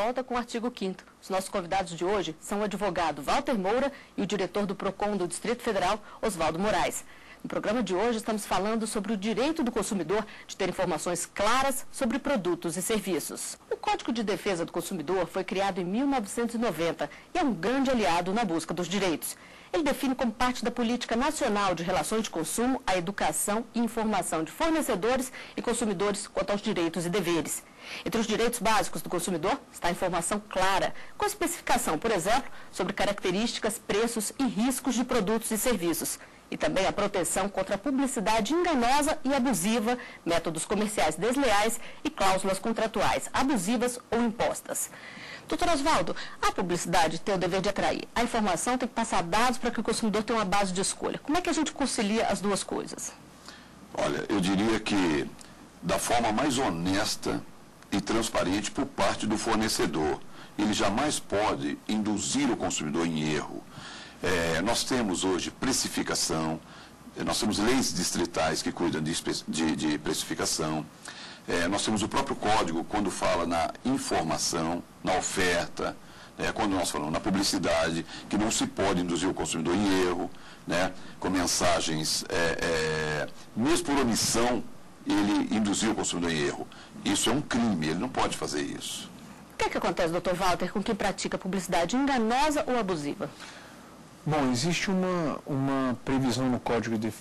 volta com o artigo 5º. Os nossos convidados de hoje são o advogado Walter Moura e o diretor do PROCON do Distrito Federal, Oswaldo Moraes. No programa de hoje estamos falando sobre o direito do consumidor de ter informações claras sobre produtos e serviços. O Código de Defesa do Consumidor foi criado em 1990 e é um grande aliado na busca dos direitos. Ele define como parte da Política Nacional de Relações de Consumo a educação e informação de fornecedores e consumidores quanto aos direitos e deveres. Entre os direitos básicos do consumidor está a informação clara, com especificação, por exemplo, sobre características, preços e riscos de produtos e serviços. E também a proteção contra a publicidade enganosa e abusiva, métodos comerciais desleais e cláusulas contratuais abusivas ou impostas. Doutor Oswaldo, a publicidade tem o dever de atrair. A informação tem que passar dados para que o consumidor tenha uma base de escolha. Como é que a gente concilia as duas coisas? Olha, eu diria que da forma mais honesta e transparente por parte do fornecedor. Ele jamais pode induzir o consumidor em erro. Nós temos hoje precificação, nós temos leis distritais que cuidam de precificação, nós temos o próprio código quando fala na informação, na oferta, quando nós falamos na publicidade, que não se pode induzir o consumidor em erro, com mensagens, mesmo por omissão, ele induzir o consumidor em erro. Isso é um crime, ele não pode fazer isso. O que é que acontece, doutor Walter, com quem pratica publicidade enganosa ou abusiva? Bom, existe uma previsão no Código de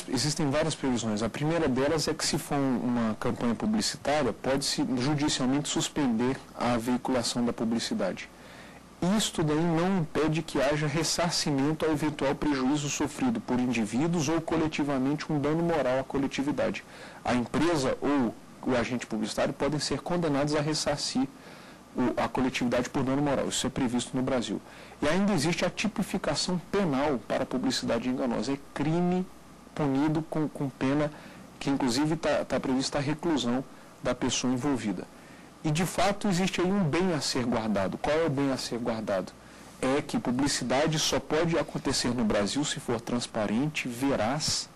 existem várias previsões. A primeira delas é que se for uma campanha publicitária, pode-se judicialmente suspender a veiculação da publicidade. Isto daí não impede que haja ressarcimento ao eventual prejuízo sofrido por indivíduos ou coletivamente um dano moral à coletividade. A empresa ou o agente publicitário podem ser condenados a ressarcir a coletividade por dano moral. Isso é previsto no Brasil. E ainda existe a tipificação penal para a publicidade enganosa. É crime punido com pena que, inclusive, está prevista a reclusão da pessoa envolvida. E, de fato, existe aí um bem a ser guardado. Qual é o bem a ser guardado? É que publicidade só pode acontecer no Brasil se for transparente, veraz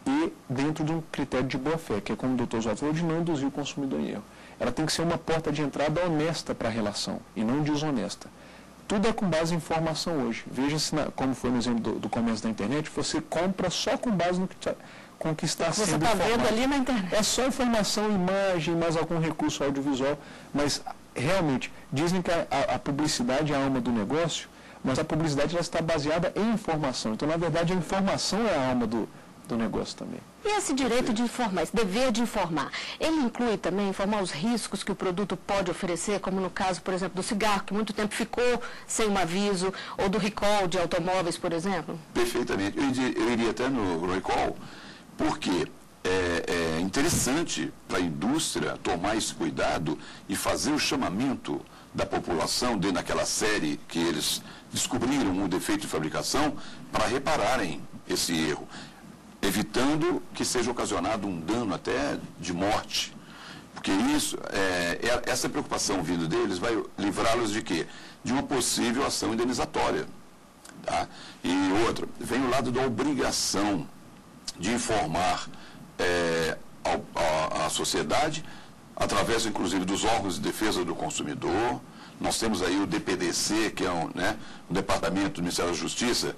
e dentro de um critério de boa-fé, que é como o doutor Oswaldo falou, de não induzir o consumidor em erro. Ela tem que ser uma porta de entrada honesta para a relação e não desonesta. Tudo é com base em informação hoje. Veja-se, como foi no exemplo do comércio da internet, você compra só com base no que com o que está sendo informado. Você está vendo ali na internet. É só informação, imagem, mais algum recurso audiovisual, mas realmente dizem que a publicidade é a alma do negócio, mas a publicidade ela está baseada em informação. Então, na verdade, a informação é a alma do negócio também. E esse direito de informar, esse dever de informar, ele inclui também informar os riscos que o produto pode oferecer, como no caso, por exemplo, do cigarro, que muito tempo ficou sem um aviso, ou do recall de automóveis, por exemplo? Perfeitamente. Eu iria até no recall, porque é interessante para a indústria tomar esse cuidado e fazer o chamamento da população dentro daquela série que eles descobriram um defeito de fabricação para repararem esse erro, evitando que seja ocasionado um dano até de morte. Porque isso, essa preocupação vindo deles vai livrá-los de quê? De uma possível ação indenizatória. Tá? E outra, vem o lado da obrigação de informar a sociedade, através, inclusive, dos órgãos de defesa do consumidor. Nós temos aí o DPDC, que é um departamento do Ministério da Justiça,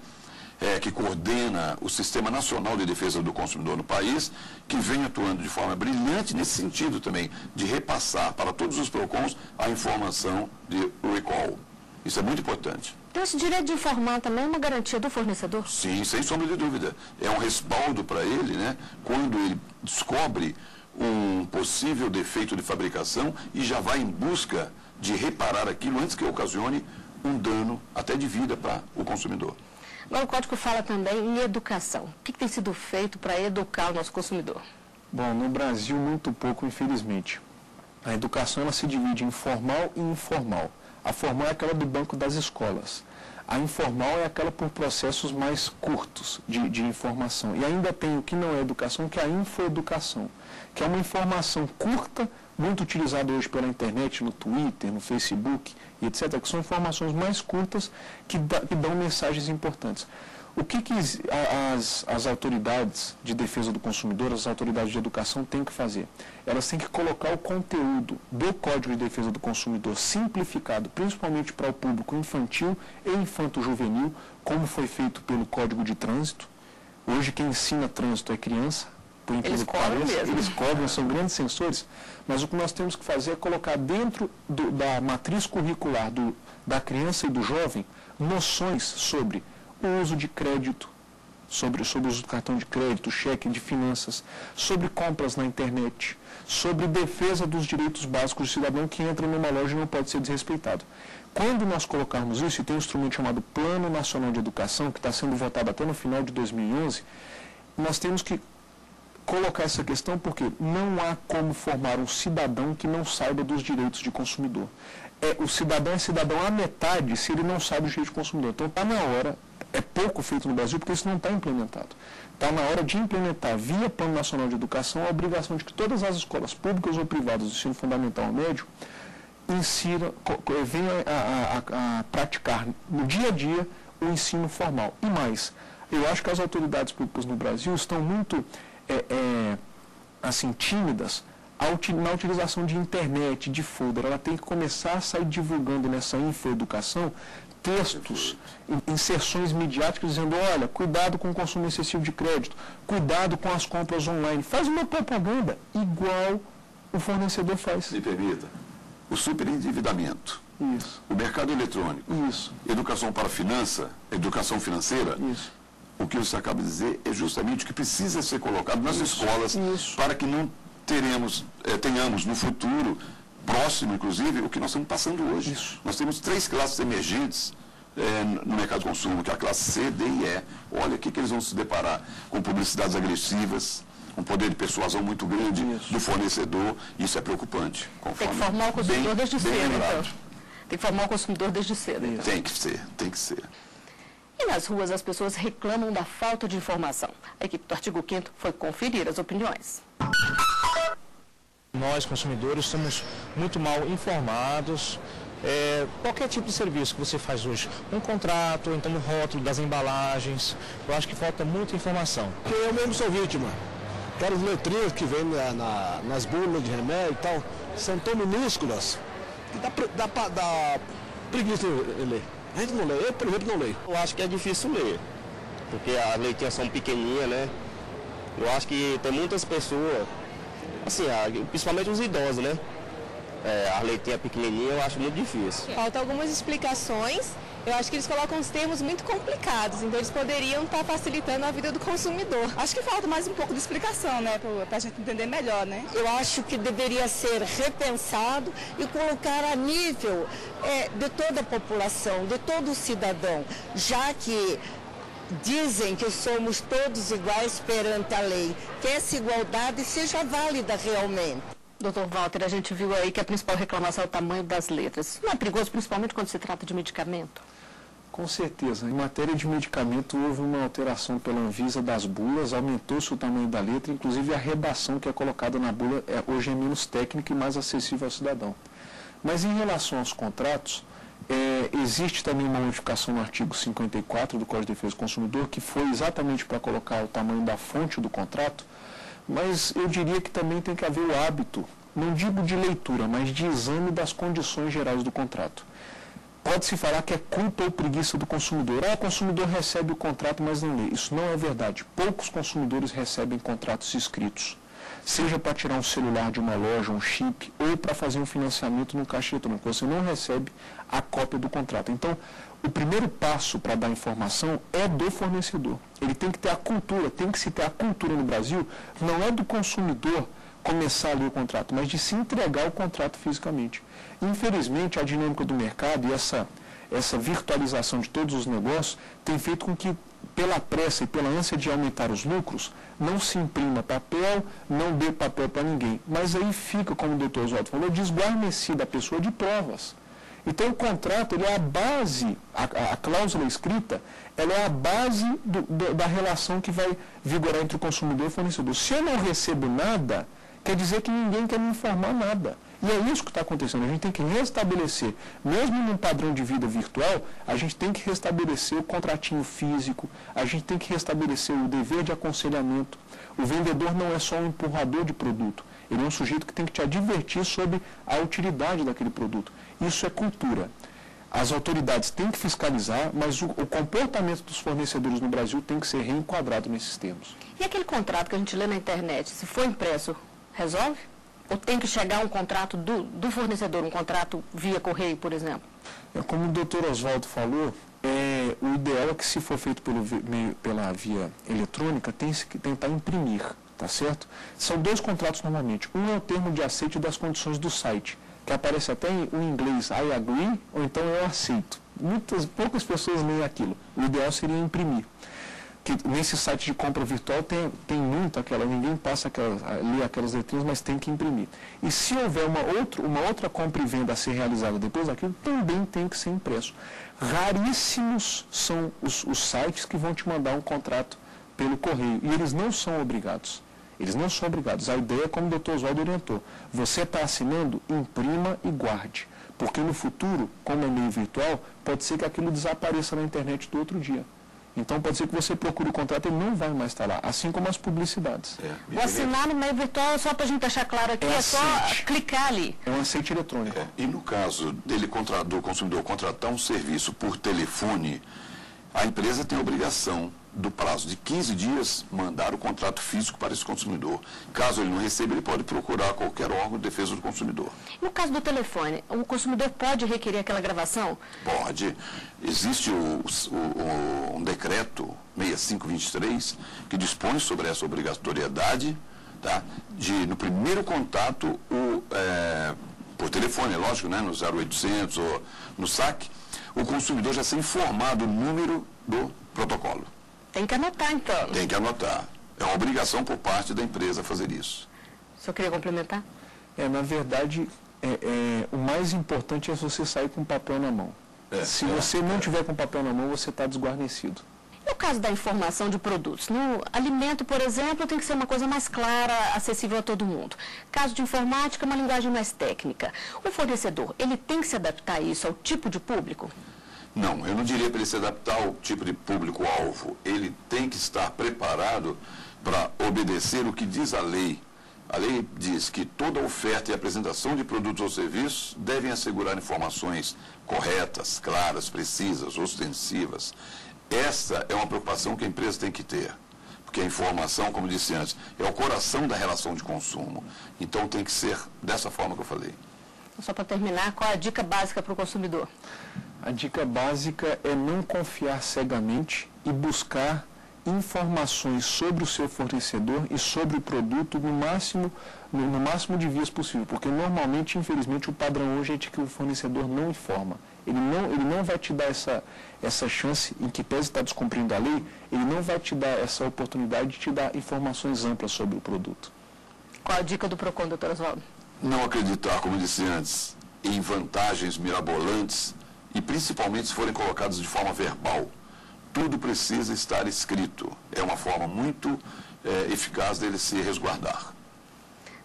que coordena o Sistema Nacional de Defesa do Consumidor no país, que vem atuando de forma brilhante nesse sentido também, de repassar para todos os PROCONs a informação de recall. Isso é muito importante. Então, esse direito de informar também é uma garantia do fornecedor? Sim, sem sombra de dúvida. É um respaldo para ele, quando ele descobre um possível defeito de fabricação e já vai em busca de reparar aquilo antes que ocasione um dano até de vida para o consumidor. Agora, o Código fala também em educação. O que tem sido feito para educar o nosso consumidor? Bom, no Brasil, muito pouco, infelizmente. A educação ela se divide em formal e informal. A formal é aquela do banco das escolas. A informal é aquela por processos mais curtos de informação. E ainda tem o que não é educação, que é a infoeducação, que é uma informação curta, muito utilizada hoje pela internet, no Twitter, no Facebook, etc., que são informações mais curtas que dão mensagens importantes. O que as autoridades de defesa do consumidor, as autoridades de educação têm que fazer? Elas têm que colocar o conteúdo do Código de Defesa do Consumidor simplificado, principalmente para o público infantil e infanto-juvenil, como foi feito pelo Código de Trânsito. Hoje quem ensina trânsito é criança, por incrível que pareça. Eles cobram, são grandes sensores, mas o que nós temos que fazer é colocar dentro da matriz curricular da criança e do jovem noções sobre o uso de crédito, sobre o uso do cartão de crédito, cheque, de finanças, sobre compras na internet, sobre defesa dos direitos básicos do cidadão que entra numa loja e não pode ser desrespeitado. Quando nós colocarmos isso, e tem um instrumento chamado Plano Nacional de Educação, que está sendo votado até no final de 2011, nós temos que colocar essa questão porque não há como formar um cidadão que não saiba dos direitos de consumidor. O cidadão é cidadão à metade se ele não sabe os direitos de consumidor. Então está na hora, é pouco feito no Brasil porque isso não está implementado. Está na hora de implementar via Plano Nacional de Educação a obrigação de que todas as escolas públicas ou privadas do ensino fundamental ou médio venham a praticar no dia a dia o ensino formal. E mais, eu acho que as autoridades públicas no Brasil estão muito assim, tímidas na utilização de internet, de folder. Ela tem que começar a sair divulgando nessa infoeducação textos, inserções midiáticas dizendo, olha, cuidado com o consumo excessivo de crédito, cuidado com as compras online. Faz uma propaganda igual o fornecedor faz. Me permita, o superendividamento, isso, o mercado eletrônico, isso, educação para finança, educação financeira, isso. O que você acaba de dizer é justamente o que precisa ser colocado nas escolas para que não tenhamos no futuro próximo, inclusive, o que nós estamos passando hoje. Isso. Nós temos 3 classes emergentes no mercado de consumo, que é a classe C, D e E. Olha o que eles vão se deparar com publicidades agressivas, um poder de persuasão muito grande do fornecedor. Isso é preocupante. Tem que formar o consumidor desde cedo, então. Tem que formar o consumidor desde cedo. Então. Tem que ser. E nas ruas as pessoas reclamam da falta de informação. A equipe do Artigo 5º foi conferir as opiniões. Nós, consumidores, somos muito mal informados. Qualquer tipo de serviço que você faz hoje, um contrato, então um rótulo das embalagens, eu acho que falta muita informação. Porque eu mesmo sou vítima. Aquelas letrinhas que vêm nas bulas de remédio e tal, são tão minúsculas que dá preguiça de ler. A gente não lê, eu, por exemplo, não leio. Eu acho que é difícil ler, porque as letrinhas são pequenininhas, né? Eu acho que tem muitas pessoas, assim, principalmente os idosos, né? A letrinha pequenininha eu acho muito difícil. Faltam algumas explicações. Eu acho que eles colocam os termos muito complicados, então eles poderiam estar facilitando a vida do consumidor. Acho que falta mais um pouco de explicação, né, para a gente entender melhor, né? Eu acho que deveria ser repensado e colocar a nível de toda a população, de todo o cidadão, já que dizem que somos todos iguais perante a lei, que essa igualdade seja válida realmente. Doutor Walter, a gente viu aí que a principal reclamação é o tamanho das letras. Isso não é perigoso, principalmente quando se trata de medicamento? Com certeza. Em matéria de medicamento, houve uma alteração pela Anvisa das bulas, aumentou-se o tamanho da letra, inclusive a redação que é colocada na bula hoje é menos técnica e mais acessível ao cidadão. Mas em relação aos contratos, existe também uma modificação no artigo 54 do Código de Defesa do Consumidor, que foi exatamente para colocar o tamanho da fonte do contrato, mas eu diria que também tem que haver o hábito, não digo de leitura, mas de exame das condições gerais do contrato. Pode-se falar que é culpa ou preguiça do consumidor. O consumidor recebe o contrato, mas não lê. Isso não é verdade. Poucos consumidores recebem contratos escritos, seja para tirar um celular de uma loja, um chip, ou para fazer um financiamento no caixa eletrônico. Você não recebe a cópia do contrato. Então, o primeiro passo para dar informação é do fornecedor. Ele tem que ter a cultura, tem que se ter a cultura no Brasil, não é do consumidor começar a ler o contrato, mas de se entregar o contrato fisicamente. Infelizmente, a dinâmica do mercado e essa virtualização de todos os negócios tem feito com que, pela pressa e pela ânsia de aumentar os lucros, não se imprima papel, não dê papel para ninguém. Mas aí fica, como o doutor Oswaldo falou, desguarnecida a pessoa de provas. Então, o contrato, ele é a base, a cláusula escrita, ela é a base da relação que vai vigorar entre o consumidor e o fornecedor. Se eu não recebo nada, quer dizer que ninguém quer me informar nada. E é isso que está acontecendo. A gente tem que restabelecer, mesmo num padrão de vida virtual, a gente tem que restabelecer o contratinho físico, a gente tem que restabelecer o dever de aconselhamento. O vendedor não é só um empurrador de produto, ele é um sujeito que tem que te advertir sobre a utilidade daquele produto. Isso é cultura. As autoridades têm que fiscalizar, mas o comportamento dos fornecedores no Brasil tem que ser reenquadrado nesses termos. E aquele contrato que a gente lê na internet, se for impresso, resolve? Ou tem que chegar um contrato do fornecedor, um contrato via correio, por exemplo? Como o doutor Oswaldo falou, o ideal é que, se for feito pela via eletrônica, tem que tentar imprimir, tá certo? São 2 contratos normalmente. Um é o termo de aceite das condições do site, que aparece até em inglês, I agree, ou então eu aceito. Poucas pessoas leem aquilo. O ideal seria imprimir. Que nesse site de compra virtual tem muito ninguém passa lê aquelas letrinhas, mas tem que imprimir. E se houver uma outra compra e venda a ser realizada depois daquilo, também tem que ser impresso. Raríssimos são os sites que vão te mandar um contrato pelo correio, e eles não são obrigados. Eles não são obrigados. A ideia é como o doutor Oswaldo orientou. Você está assinando, imprima e guarde. Porque no futuro, como é meio virtual, pode ser que aquilo desapareça na internet do outro dia. Então pode ser que você procure o contrato e ele não vai mais estar lá, assim como as publicidades. O assinar no meio virtual, só para a gente deixar claro aqui, é só clicar ali. É um aceite eletrônico. E no caso do consumidor contratar um serviço por telefone, a empresa tem a obrigação, do prazo de 15 dias, mandar o contrato físico para esse consumidor. Caso ele não receba, ele pode procurar qualquer órgão de defesa do consumidor. No caso do telefone, o consumidor pode requerer aquela gravação? Pode. Existe um decreto 6523 que dispõe sobre essa obrigatoriedade, tá? No primeiro contato, por telefone, é lógico, né? No 0800 ou no saque, o consumidor já ser informado do número do protocolo. Tem que anotar, então. Tem que anotar. É uma obrigação por parte da empresa fazer isso. O senhor queria complementar? Na verdade, o mais importante é você sair com papel na mão. Se você não tiver com papel na mão, você está desguarnecido. E o caso da informação de produtos? No alimento, por exemplo, tem que ser uma coisa mais clara, acessível a todo mundo. Caso de informática, uma linguagem mais técnica. O fornecedor, ele tem que se adaptar a isso, ao tipo de público? Não, eu não diria para ele se adaptar ao tipo de público-alvo. Ele tem que estar preparado para obedecer o que diz a lei. A lei diz que toda oferta e apresentação de produtos ou serviços devem assegurar informações corretas, claras, precisas, ostensivas. Essa é uma preocupação que a empresa tem que ter. Porque a informação, como disse antes, é o coração da relação de consumo. Então tem que ser dessa forma que eu falei. Só para terminar, qual é a dica básica para o consumidor? A dica básica é não confiar cegamente e buscar informações sobre o seu fornecedor e sobre o produto no máximo de vias possível, porque normalmente, infelizmente, o padrão hoje é de que o fornecedor não informa. Ele não vai te dar essa chance, em que pese está descumprindo a lei, ele não vai te dar essa oportunidade de te dar informações amplas sobre o produto. Qual a dica do PROCON, doutor Oswaldo? Não acreditar, como disse antes, em vantagens mirabolantes e principalmente se forem colocadas de forma verbal. Tudo precisa estar escrito. É uma forma muito eficaz dele se resguardar.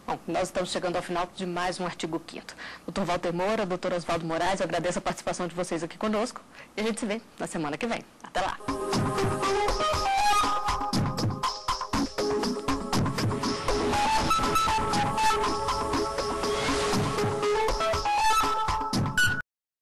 Bom, nós estamos chegando ao final de mais um Artigo 5º. Dr. Walter Moura, Dr. Oswaldo Moraes, eu agradeço a participação de vocês aqui conosco e a gente se vê na semana que vem. Até lá!